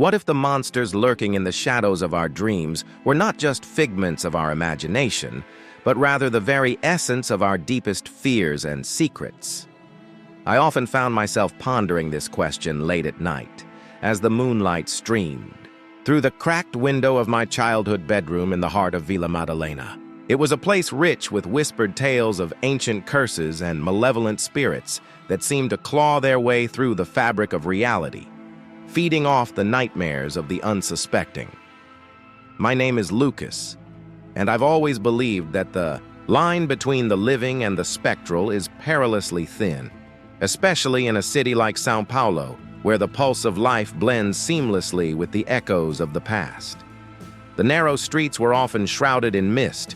What if the monsters lurking in the shadows of our dreams were not just figments of our imagination, but rather the very essence of our deepest fears and secrets? I often found myself pondering this question late at night, as the moonlight streamed through the cracked window of my childhood bedroom in the heart of Vila Madalena. It was a place rich with whispered tales of ancient curses and malevolent spirits that seemed to claw their way through the fabric of reality, feeding off the nightmares of the unsuspecting. My name is Lucas, and I've always believed that the line between the living and the spectral is perilously thin, especially in a city like São Paulo, where the pulse of life blends seamlessly with the echoes of the past. The narrow streets were often shrouded in mist,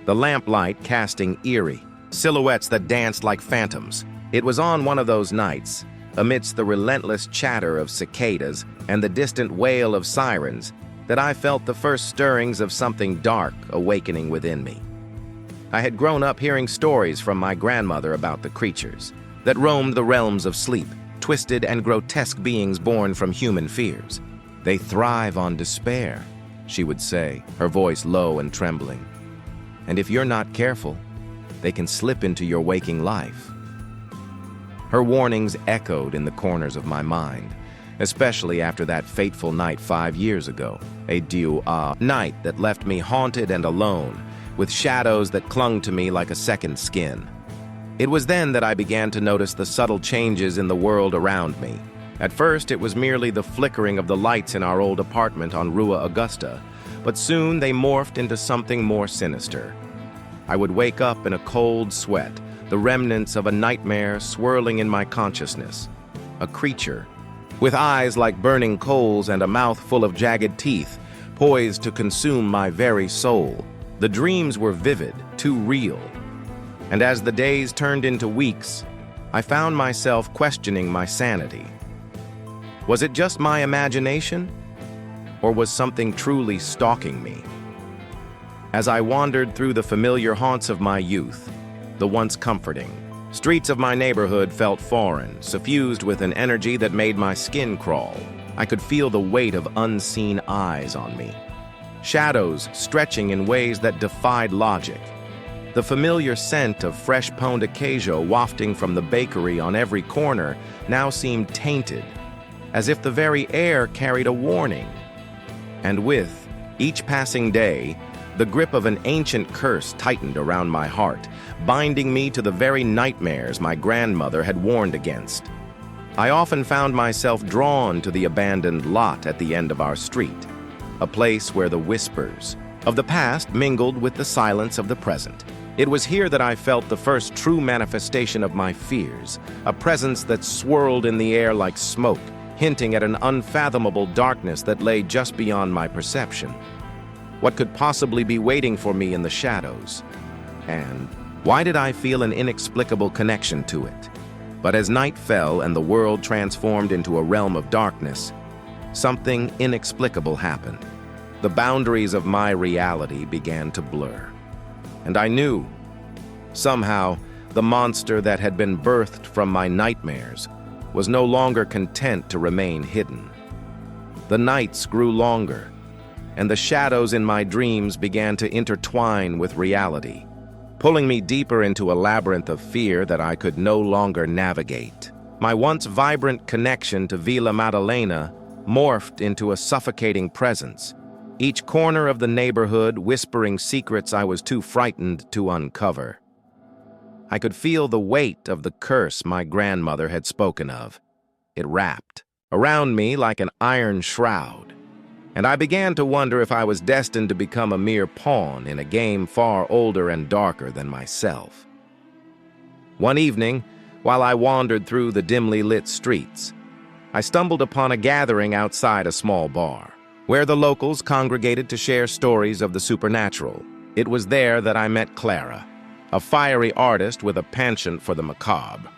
the lamplight casting eerie silhouettes that danced like phantoms. It was on one of those nights, amidst the relentless chatter of cicadas and the distant wail of sirens, that I felt the first stirrings of something dark awakening within me. I had grown up hearing stories from my grandmother about the creatures that roamed the realms of sleep, twisted and grotesque beings born from human fears. They thrive on despair, she would say, her voice low and trembling. And if you're not careful, they can slip into your waking life. Her warnings echoed in the corners of my mind, especially after that fateful night 5 years ago, a night that left me haunted and alone, with shadows that clung to me like a second skin. It was then that I began to notice the subtle changes in the world around me. At first, it was merely the flickering of the lights in our old apartment on Rua Augusta, but soon they morphed into something more sinister. I would wake up in a cold sweat, the remnants of a nightmare swirling in my consciousness. A creature, with eyes like burning coals and a mouth full of jagged teeth, poised to consume my very soul. The dreams were vivid, too real. And as the days turned into weeks, I found myself questioning my sanity. Was it just my imagination? Or was something truly stalking me? As I wandered through the familiar haunts of my youth, the once comforting streets of my neighborhood felt foreign, suffused with an energy that made my skin crawl. I could feel the weight of unseen eyes on me, shadows stretching in ways that defied logic. The familiar scent of fresh pão de queijo wafting from the bakery on every corner now seemed tainted, as if the very air carried a warning. And with each passing day, the grip of an ancient curse tightened around my heart, binding me to the very nightmares my grandmother had warned against. I often found myself drawn to the abandoned lot at the end of our street, a place where the whispers of the past mingled with the silence of the present. It was here that I felt the first true manifestation of my fears, a presence that swirled in the air like smoke, hinting at an unfathomable darkness that lay just beyond my perception. What could possibly be waiting for me in the shadows? And why did I feel an inexplicable connection to it? But as night fell and the world transformed into a realm of darkness, something inexplicable happened. The boundaries of my reality began to blur. And I knew, somehow, the monster that had been birthed from my nightmares was no longer content to remain hidden. The nights grew longer, and the shadows in my dreams began to intertwine with reality, pulling me deeper into a labyrinth of fear that I could no longer navigate. My once vibrant connection to Vila Madalena morphed into a suffocating presence, each corner of the neighborhood whispering secrets I was too frightened to uncover. I could feel the weight of the curse my grandmother had spoken of. It wrapped around me like an iron shroud, and I began to wonder if I was destined to become a mere pawn in a game far older and darker than myself. One evening, while I wandered through the dimly lit streets, I stumbled upon a gathering outside a small bar, where the locals congregated to share stories of the supernatural. It was there that I met Clara, a fiery artist with a penchant for the macabre.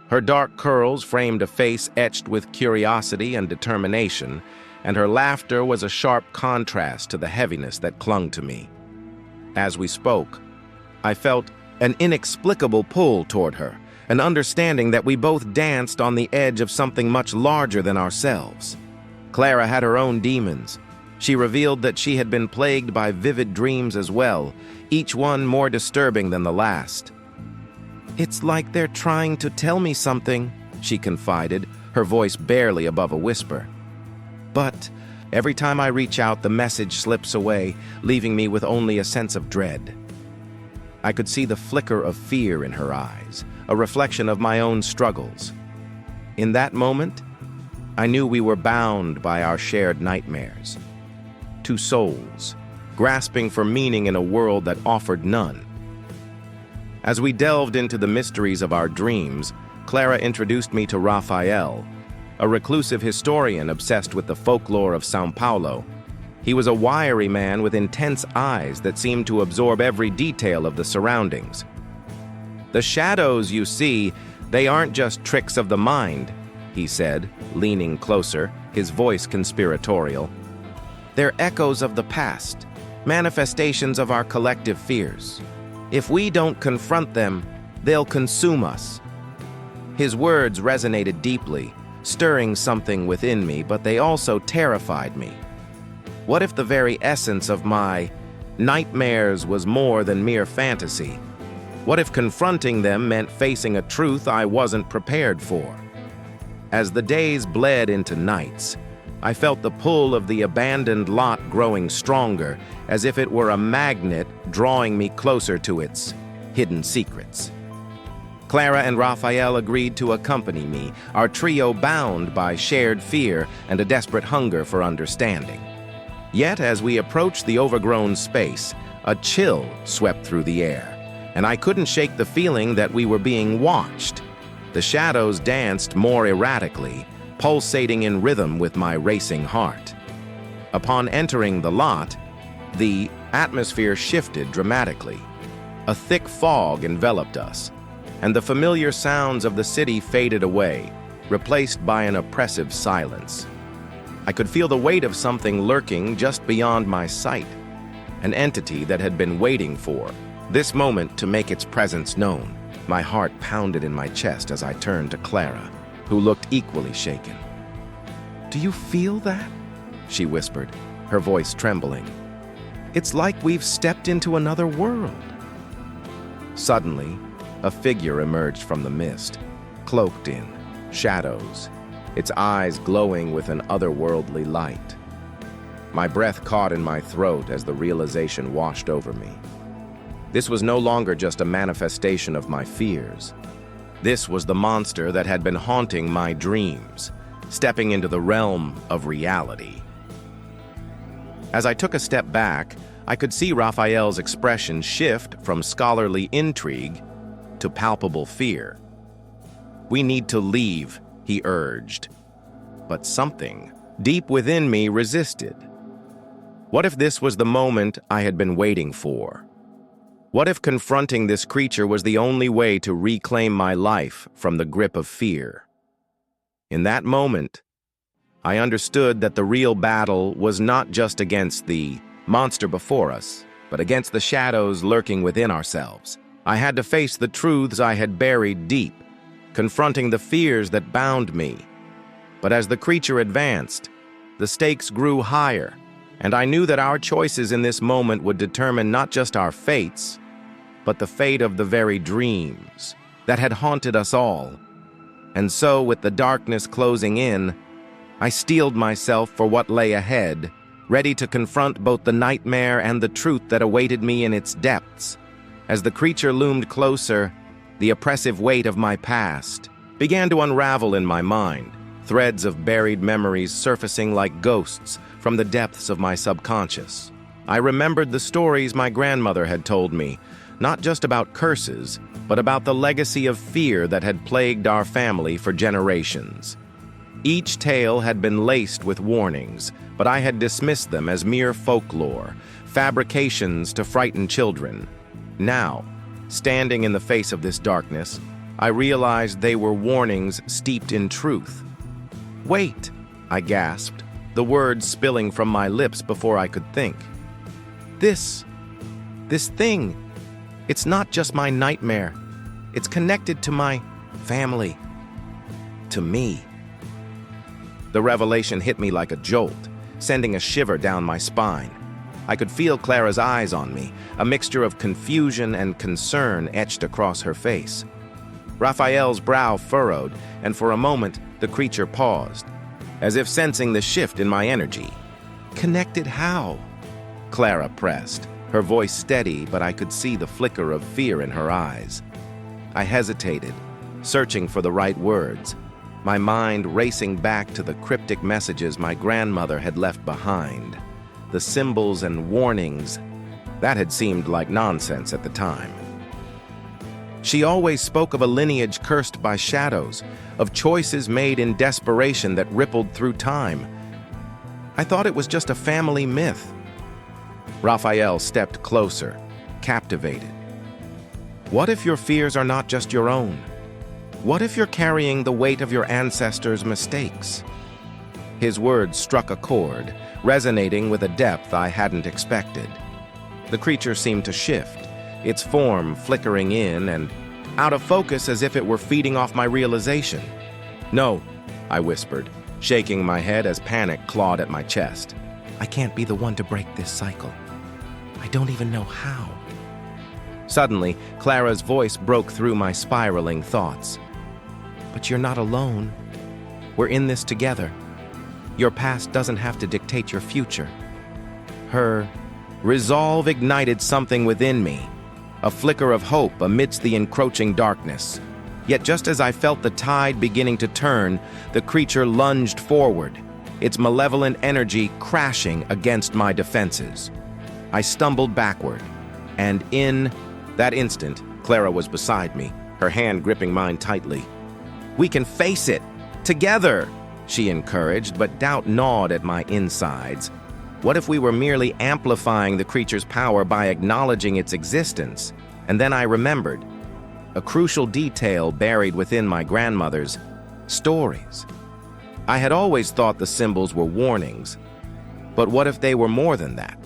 Her dark curls framed a face etched with curiosity and determination, and her laughter was a sharp contrast to the heaviness that clung to me. As we spoke, I felt an inexplicable pull toward her, an understanding that we both danced on the edge of something much larger than ourselves. Clara had her own demons. She revealed that she had been plagued by vivid dreams as well, each one more disturbing than the last. "It's like they're trying to tell me something," she confided, her voice barely above a whisper. "But every time I reach out, the message slips away, leaving me with only a sense of dread." I could see the flicker of fear in her eyes, a reflection of my own struggles. In that moment, I knew we were bound by our shared nightmares. Two souls, grasping for meaning in a world that offered none. As we delved into the mysteries of our dreams, Clara introduced me to Rafael, a reclusive historian obsessed with the folklore of São Paulo. He was a wiry man with intense eyes that seemed to absorb every detail of the surroundings. "The shadows you see, they aren't just tricks of the mind," he said, leaning closer, his voice conspiratorial. "They're echoes of the past, manifestations of our collective fears. If we don't confront them, they'll consume us." His words resonated deeply, stirring something within me, but they also terrified me. What if the very essence of my nightmares was more than mere fantasy? What if confronting them meant facing a truth I wasn't prepared for? As the days bled into nights, I felt the pull of the abandoned lot growing stronger, as if it were a magnet drawing me closer to its hidden secrets. Clara and Rafael agreed to accompany me, our trio bound by shared fear and a desperate hunger for understanding. Yet, as we approached the overgrown space, a chill swept through the air, and I couldn't shake the feeling that we were being watched. The shadows danced more erratically, pulsating in rhythm with my racing heart. Upon entering the lot, the atmosphere shifted dramatically. A thick fog enveloped us, and the familiar sounds of the city faded away, replaced by an oppressive silence. I could feel the weight of something lurking just beyond my sight, an entity that had been waiting for this moment to make its presence known. My heart pounded in my chest as I turned to Clara, who looked equally shaken. "Do you feel that?" she whispered, her voice trembling. "It's like we've stepped into another world." Suddenly, a figure emerged from the mist, cloaked in shadows, its eyes glowing with an otherworldly light. My breath caught in my throat as the realization washed over me. This was no longer just a manifestation of my fears. This was the monster that had been haunting my dreams, stepping into the realm of reality. As I took a step back, I could see Rafael's expression shift from scholarly intrigue to palpable fear. "We need to leave," he urged. But something deep within me resisted. What if this was the moment I had been waiting for? What if confronting this creature was the only way to reclaim my life from the grip of fear? In that moment, I understood that the real battle was not just against the monster before us, but against the shadows lurking within ourselves. I had to face the truths I had buried deep, confronting the fears that bound me. But as the creature advanced, the stakes grew higher, and I knew that our choices in this moment would determine not just our fates, but the fate of the very dreams that had haunted us all. And so, with the darkness closing in, I steeled myself for what lay ahead, ready to confront both the nightmare and the truth that awaited me in its depths. As the creature loomed closer, the oppressive weight of my past began to unravel in my mind, threads of buried memories surfacing like ghosts from the depths of my subconscious. I remembered the stories my grandmother had told me, not just about curses, but about the legacy of fear that had plagued our family for generations. Each tale had been laced with warnings, but I had dismissed them as mere folklore, fabrications to frighten children. Now, standing in the face of this darkness, I realized they were warnings steeped in truth. "Wait," I gasped, the words spilling from my lips before I could think. This thing, it's not just my nightmare. It's connected to my family, to me." The revelation hit me like a jolt, sending a shiver down my spine. I could feel Clara's eyes on me, a mixture of confusion and concern etched across her face. Rafael's brow furrowed, and for a moment, the creature paused, as if sensing the shift in my energy. "Connected how?" Clara pressed, her voice steady, but I could see the flicker of fear in her eyes. I hesitated, searching for the right words, my mind racing back to the cryptic messages my grandmother had left behind. The symbols and warnings, that had seemed like nonsense at the time. She always spoke of a lineage cursed by shadows, of choices made in desperation that rippled through time. I thought it was just a family myth. Rafael stepped closer, captivated. "What if your fears are not just your own? What if you're carrying the weight of your ancestors' mistakes?" His words struck a chord, resonating with a depth I hadn't expected. The creature seemed to shift, its form flickering in and out of focus as if it were feeding off my realization. "No," I whispered, shaking my head as panic clawed at my chest. "I can't be the one to break this cycle. I don't even know how." Suddenly, Clara's voice broke through my spiraling thoughts. "But you're not alone. We're in this together. Your past doesn't have to dictate your future." Her resolve ignited something within me, a flicker of hope amidst the encroaching darkness. Yet just as I felt the tide beginning to turn, the creature lunged forward, its malevolent energy crashing against my defenses. I stumbled backward, and in that instant, Clara was beside me, her hand gripping mine tightly. "We can face it, together," she encouraged, but doubt gnawed at my insides. What if we were merely amplifying the creature's power by acknowledging its existence? And then I remembered a crucial detail buried within my grandmother's stories. I had always thought the symbols were warnings, but what if they were more than that?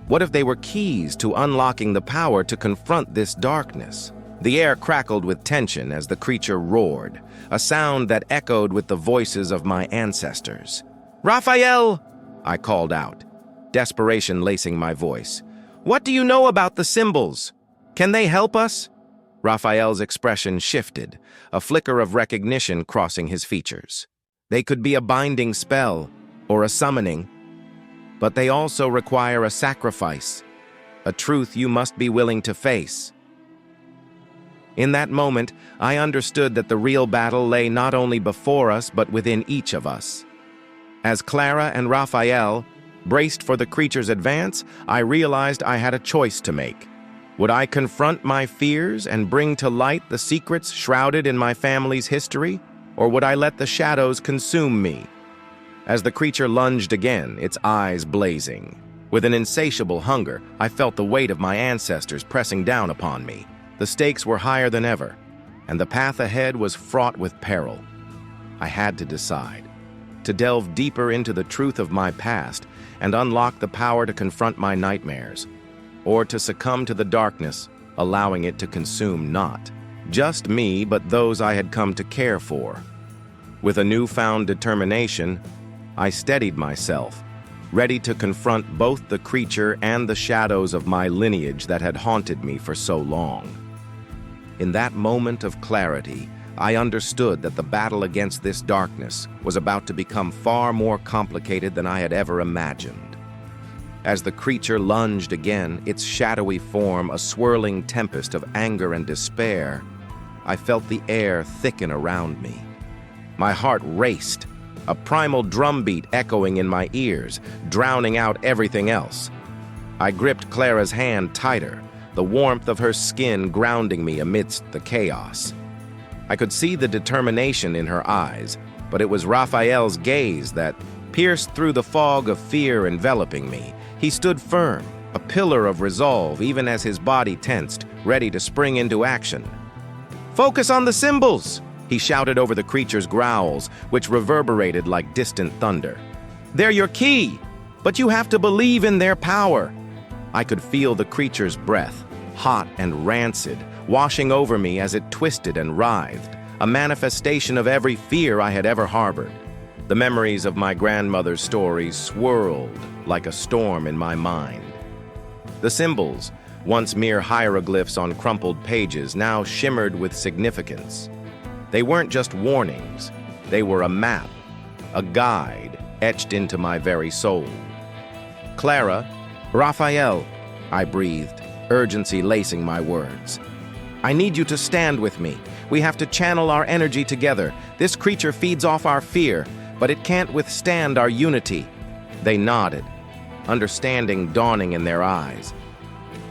What if they were keys to unlocking the power to confront this darkness? The air crackled with tension as the creature roared, a sound that echoed with the voices of my ancestors. "Rafael!" I called out, desperation lacing my voice. "What do you know about the symbols? Can they help us?" Rafael's expression shifted, a flicker of recognition crossing his features. "They could be a binding spell or a summoning, but they also require a sacrifice, a truth you must be willing to face." In that moment, I understood that the real battle lay not only before us but within each of us. As Clara and Rafael braced for the creature's advance, I realized I had a choice to make. Would I confront my fears and bring to light the secrets shrouded in my family's history, or would I let the shadows consume me? As the creature lunged again, its eyes blazing. With an insatiable hunger, I felt the weight of my ancestors pressing down upon me. The stakes were higher than ever, and the path ahead was fraught with peril. I had to decide, to delve deeper into the truth of my past and unlock the power to confront my nightmares, or to succumb to the darkness, allowing it to consume not just me, but those I had come to care for. With a newfound determination, I steadied myself, ready to confront both the creature and the shadows of my lineage that had haunted me for so long. In that moment of clarity, I understood that the battle against this darkness was about to become far more complicated than I had ever imagined. As the creature lunged again, its shadowy form a swirling tempest of anger and despair, I felt the air thicken around me. My heart raced, a primal drumbeat echoing in my ears, drowning out everything else. I gripped Clara's hand tighter, the warmth of her skin grounding me amidst the chaos. I could see the determination in her eyes, but it was Rafael's gaze that pierced through the fog of fear enveloping me. He stood firm, a pillar of resolve, even as his body tensed, ready to spring into action. "Focus on the symbols!" he shouted over the creature's growls, which reverberated like distant thunder. "They're your key, but you have to believe in their power." I could feel the creature's breath, hot and rancid, washing over me as it twisted and writhed, a manifestation of every fear I had ever harbored. The memories of my grandmother's stories swirled like a storm in my mind. The symbols, once mere hieroglyphs on crumpled pages, now shimmered with significance. They weren't just warnings, they were a map, a guide etched into my very soul. Clara, Rafael, I breathed, urgency lacing my words. I need you to stand with me. We have to channel our energy together. This creature feeds off our fear, but it can't withstand our unity. They nodded, understanding dawning in their eyes.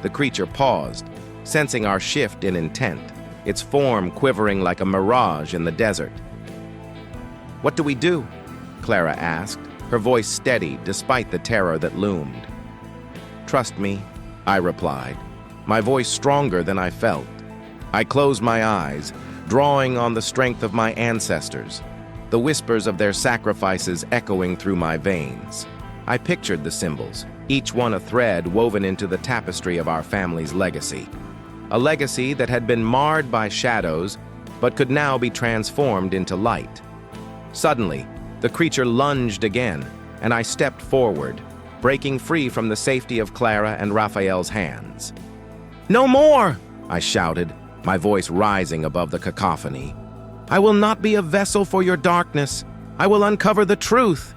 The creature paused, sensing our shift in intent, its form quivering like a mirage in the desert. "What do we do?" Clara asked, her voice steady despite the terror that loomed. "Trust me," I replied, my voice stronger than I felt. I closed my eyes, drawing on the strength of my ancestors, the whispers of their sacrifices echoing through my veins. I pictured the symbols, each one a thread woven into the tapestry of our family's legacy. A legacy that had been marred by shadows, but could now be transformed into light. Suddenly, the creature lunged again, and I stepped forward, breaking free from the safety of Clara and Rafael's hands. "No more!" I shouted, my voice rising above the cacophony. "I will not be a vessel for your darkness. I will uncover the truth."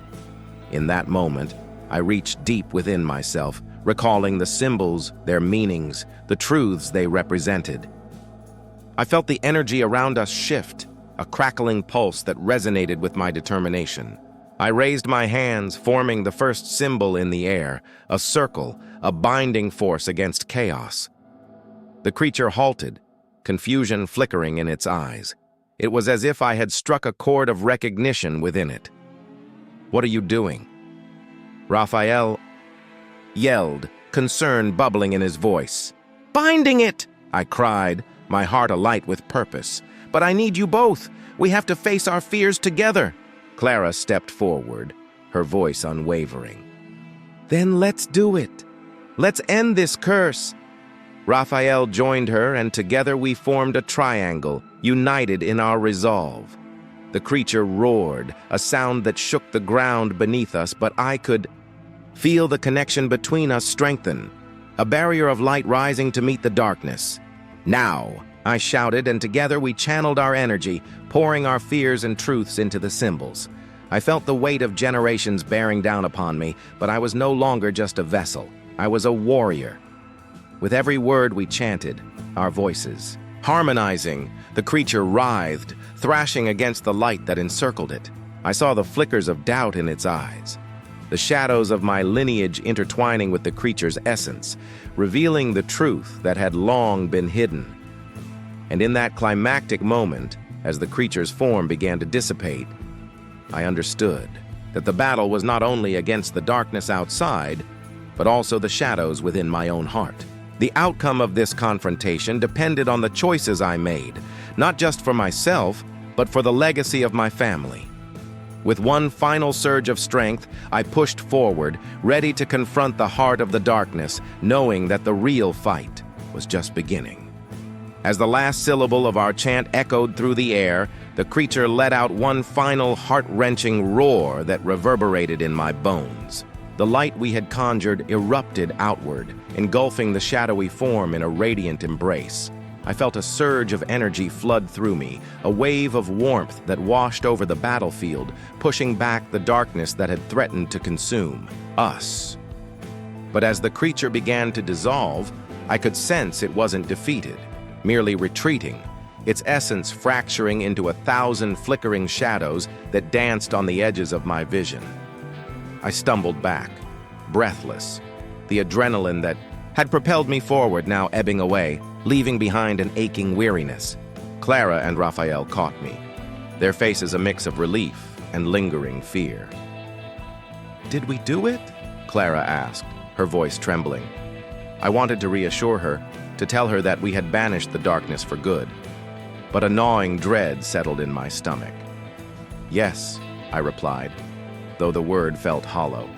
In that moment, I reached deep within myself, recalling the symbols, their meanings, the truths they represented. I felt the energy around us shift, a crackling pulse that resonated with my determination. I raised my hands, forming the first symbol in the air, a circle, a binding force against chaos. The creature halted, confusion flickering in its eyes. It was as if I had struck a chord of recognition within it. "What are you doing?" Rafael yelled, concern bubbling in his voice. "Binding it!" I cried, my heart alight with purpose. "But I need you both. We have to face our fears together." Clara stepped forward, her voice unwavering. "Then let's do it. Let's end this curse." Rafael joined her, and together we formed a triangle, united in our resolve. The creature roared, a sound that shook the ground beneath us, but I could feel the connection between us strengthen, a barrier of light rising to meet the darkness. "Now!" I shouted, and together we channeled our energy, pouring our fears and truths into the symbols. I felt the weight of generations bearing down upon me, but I was no longer just a vessel. I was a warrior. With every word we chanted, our voices harmonizing, the creature writhed, thrashing against the light that encircled it. I saw the flickers of doubt in its eyes, the shadows of my lineage intertwining with the creature's essence, revealing the truth that had long been hidden. And in that climactic moment, as the creature's form began to dissipate, I understood that the battle was not only against the darkness outside, but also the shadows within my own heart. The outcome of this confrontation depended on the choices I made, not just for myself, but for the legacy of my family. With one final surge of strength, I pushed forward, ready to confront the heart of the darkness, knowing that the real fight was just beginning. As the last syllable of our chant echoed through the air, the creature let out one final heart-wrenching roar that reverberated in my bones. The light we had conjured erupted outward, engulfing the shadowy form in a radiant embrace. I felt a surge of energy flood through me, a wave of warmth that washed over the battlefield, pushing back the darkness that had threatened to consume us. But as the creature began to dissolve, I could sense it wasn't defeated, merely retreating, its essence fracturing into 1,000 flickering shadows that danced on the edges of my vision. I stumbled back, breathless, the adrenaline that had propelled me forward now ebbing away, leaving behind an aching weariness. Clara and Rafael caught me, their faces a mix of relief and lingering fear. "Did we do it?" Clara asked, her voice trembling. I wanted to reassure her, to tell her that we had banished the darkness for good, but a gnawing dread settled in my stomach. "Yes," I replied, though the word felt hollow.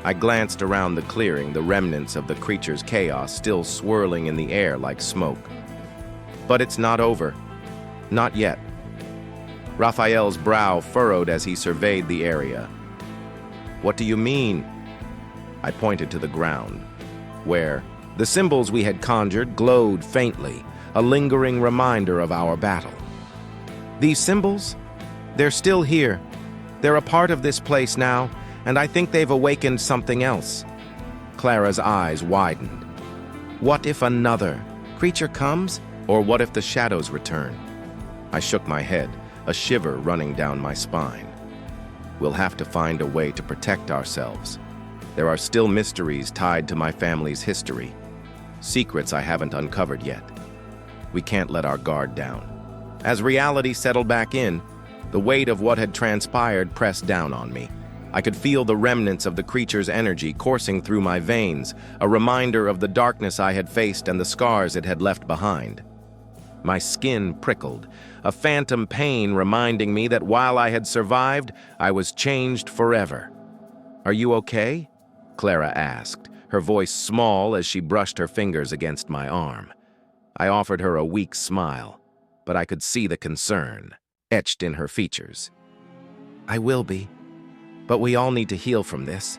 I glanced around the clearing, the remnants of the creature's chaos still swirling in the air like smoke. "But it's not over. Not yet." Rafael's brow furrowed as he surveyed the area. "What do you mean?" I pointed to the ground, where the symbols we had conjured glowed faintly, a lingering reminder of our battle. "These symbols? They're still here. They're a part of this place now, and I think they've awakened something else." Clara's eyes widened. "What if another creature comes? Or what if the shadows return?" I shook my head, a shiver running down my spine. "We'll have to find a way to protect ourselves. There are still mysteries tied to my family's history, secrets I haven't uncovered yet. We can't let our guard down." As reality settled back in, the weight of what had transpired pressed down on me. I could feel the remnants of the creature's energy coursing through my veins, a reminder of the darkness I had faced and the scars it had left behind. My skin prickled, a phantom pain reminding me that while I had survived, I was changed forever. "Are you okay?" Clara asked, her voice small as she brushed her fingers against my arm. I offered her a weak smile, but I could see the concern etched in her features. "I will be. But we all need to heal from this."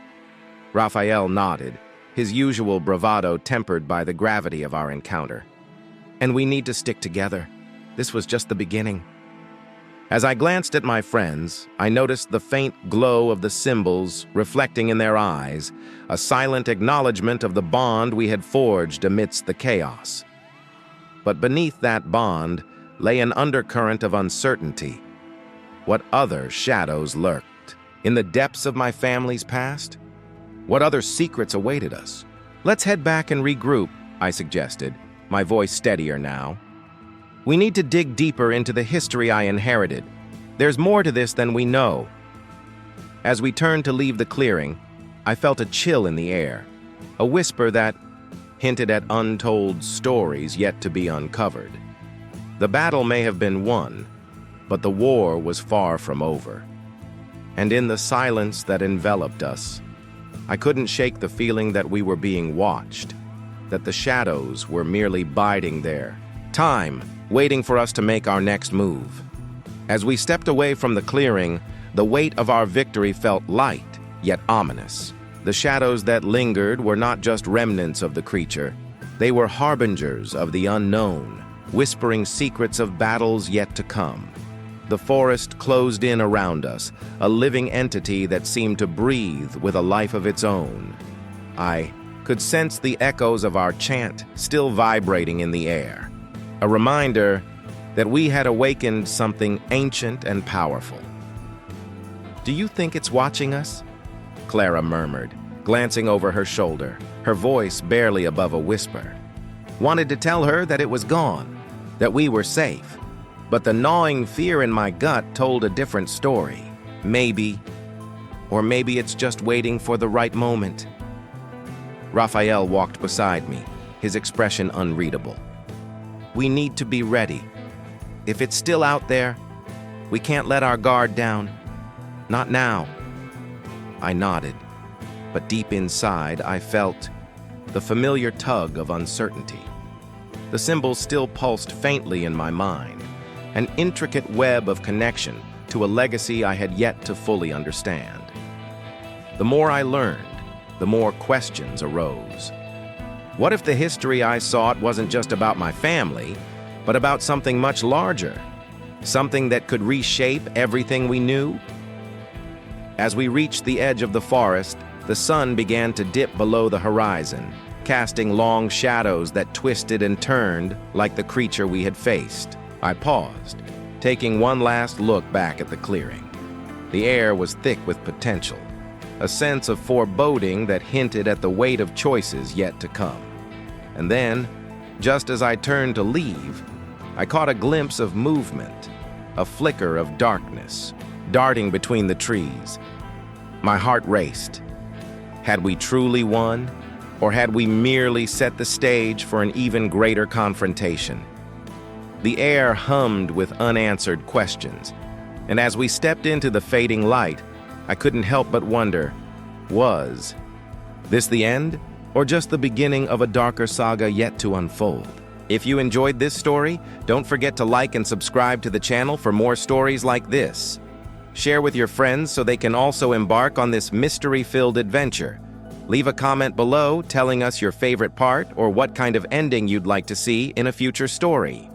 Rafael nodded, his usual bravado tempered by the gravity of our encounter. "And we need to stick together. This was just the beginning." As I glanced at my friends, I noticed the faint glow of the symbols reflecting in their eyes, a silent acknowledgement of the bond we had forged amidst the chaos. But beneath that bond lay an undercurrent of uncertainty. What other shadows lurked? In the depths of my family's past? What other secrets awaited us? "Let's head back and regroup," I suggested, my voice steadier now. "We need to dig deeper into the history I inherited. There's more to this than we know." As we turned to leave the clearing, I felt a chill in the air, a whisper that hinted at untold stories yet to be uncovered. The battle may have been won, but the war was far from over. And in the silence that enveloped us, I couldn't shake the feeling that we were being watched, that the shadows were merely biding there, time waiting for us to make our next move. As we stepped away from the clearing, the weight of our victory felt light, yet ominous. The shadows that lingered were not just remnants of the creature. They were harbingers of the unknown, whispering secrets of battles yet to come. The forest closed in around us, a living entity that seemed to breathe with a life of its own. I could sense the echoes of our chant still vibrating in the air, a reminder that we had awakened something ancient and powerful. "Do you think it's watching us?" Clara murmured, glancing over her shoulder, her voice barely above a whisper. Wanted to tell her that it was gone, that we were safe. But the gnawing fear in my gut told a different story. Maybe it's just waiting for the right moment. Rafael walked beside me, his expression unreadable. "We need to be ready. If it's still out there, we can't let our guard down. Not now." I nodded, but deep inside I felt the familiar tug of uncertainty. The symbols still pulsed faintly in my mind, an intricate web of connection to a legacy I had yet to fully understand. The more I learned, the more questions arose. What if the history I sought wasn't just about my family, but about something much larger? Something that could reshape everything we knew? As we reached the edge of the forest, the sun began to dip below the horizon, casting long shadows that twisted and turned like the creature we had faced. I paused, taking one last look back at the clearing. The air was thick with potential, a sense of foreboding that hinted at the weight of choices yet to come. And then, just as I turned to leave, I caught a glimpse of movement, a flicker of darkness, darting between the trees. My heart raced. Had we truly won, or had we merely set the stage for an even greater confrontation? The air hummed with unanswered questions, and as we stepped into the fading light, I couldn't help but wonder, was this the end, or just the beginning of a darker saga yet to unfold? If you enjoyed this story, don't forget to like and subscribe to the channel for more stories like this. Share with your friends so they can also embark on this mystery-filled adventure. Leave a comment below telling us your favorite part or what kind of ending you'd like to see in a future story.